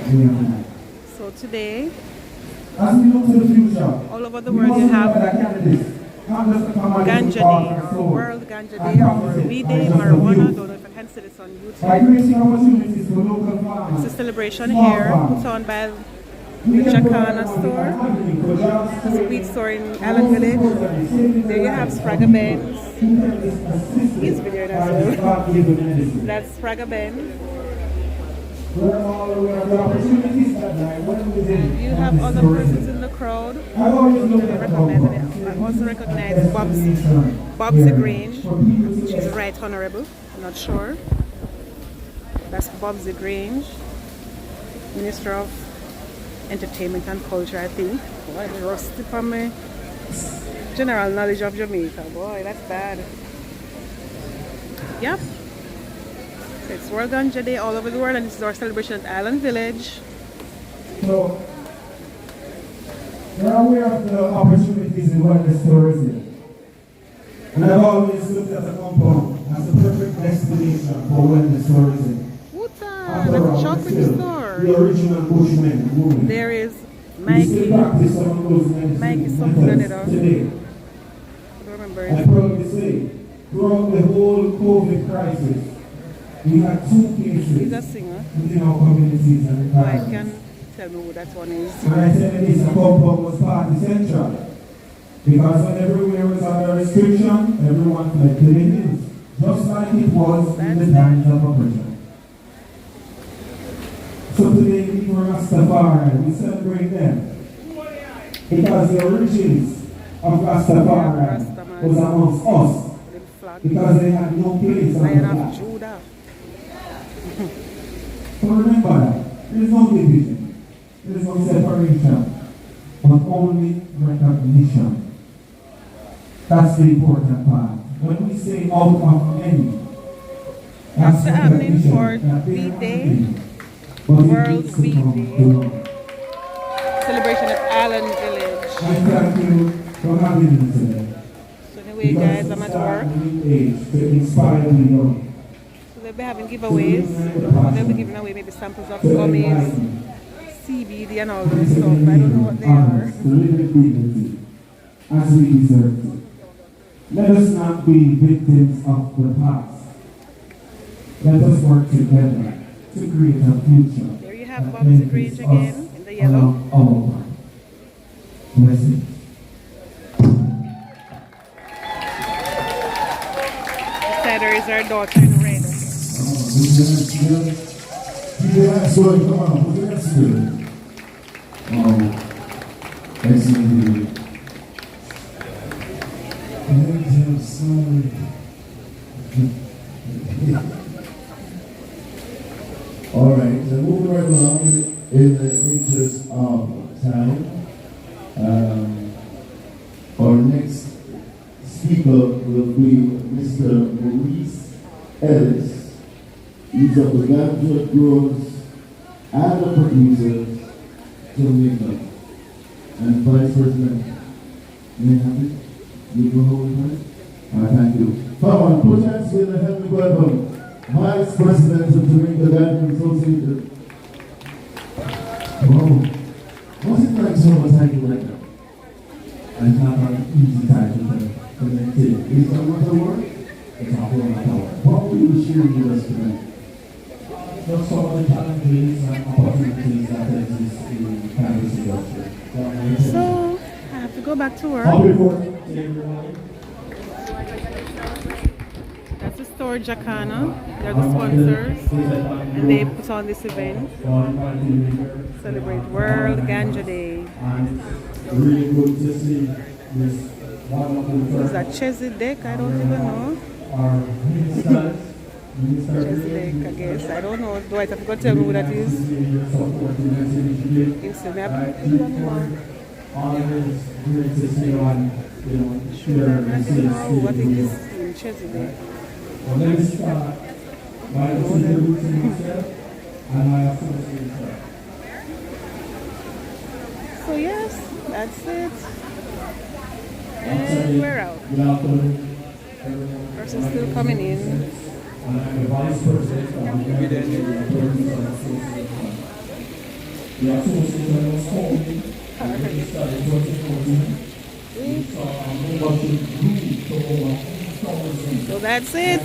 So today, As we look to the future, all over the world you have Ganja Day, or World Ganja Day, or V-Day Marijuana. Don't know if I can see this on YouTube. It's a celebration here, put on by the Chakana store, sweet store in Allen Village. There you have Spragga Benz. He's video as well. That's Spragga Benz. You have other persons in the crowd. I also recognize Bobsy Grange. She's Right Honorable. I'm not sure. That's Bobsy Grange, Minister of Entertainment and Culture, I think. Boy, the rusty from my general knowledge of Jamaica. Boy, that's bad. Yep. So it's World Ganja Day all over the world, and this is our celebration at Allen Village. So, we're aware of the opportunities in wellness tourism. And I've always looked at the compound as the perfect destination for wellness tourism. That's a chocolate store. The original Bushmen movement. There is Mikey. Mikey something on it. I don't remember it. I proudly say, throughout the whole COVID crisis, we had 2 cases He's a singer. within our communities and I environments. can tell me who that one is. And I tell you this, the compound was party central. Because when everywhere was under restriction, everyone fled to the hills. Just like it was in the times of oppression. So today we for Rastafari, we celebrate them. Because the origins of Rastafari was amongst us. Because they had no place on the flag. Judah. So remember that. There is no division. There is no separation. But only recognition. That's the important part. When we say out of many, What's happening for V-Day? World V-Day. Celebration at Allen Village. I thank you for having me today. So anyway guys, I'm at work. To inspire the young. So they'll be having giveaways. They'll be giving away maybe samples of gummies, CBD and all this stuff. I don't know what they are. To live with dignity as we deserve to. Let us not be victims of the past. Let us work together to create a future. There you have Bobsy Grange again in the yellow. Our blessings. Beside her is our daughter in red. Come on, put the next one. Oh, excellent. All right, so moving right along in the interest of time. Our next speaker will be Mr. Maurice Ellis. He's of the Ganja Growers and the Producers Jamaica. And Vice President, may I have it? You go hold it? Thank you. Come on, put your hands together and help me welcome Vice President of Jamaica Ganja Association. Wow. What's it like to have a title like that? I have an easy title to connect it. Is that what I work? It's a whole lot of work. What will you share with us tonight? Just some of the challenges and opportunities that exist in the cannabis industry. So I have to go back to work. Happy birthday to everyone. That's the store Jacana. They're the sponsors. And they put on this event. Celebrate World Ganja Day. And it's really good to see this wonderful Is that Chesy Deck? I don't even know. our ministers. Chesy Deck, I guess. I don't know. Do I have to go tell me who that is? Always great to see you on, share I and don't see know what it is in Chesy Deck. Well, let me start by introducing myself and my association. So yes, that's it. And we're out. Good afternoon, everyone. Person's still coming in. And I'm the Vice President of the Ganja Association. The association was formed when we started 2014. We saw membership grew to over 2,000. So that's it.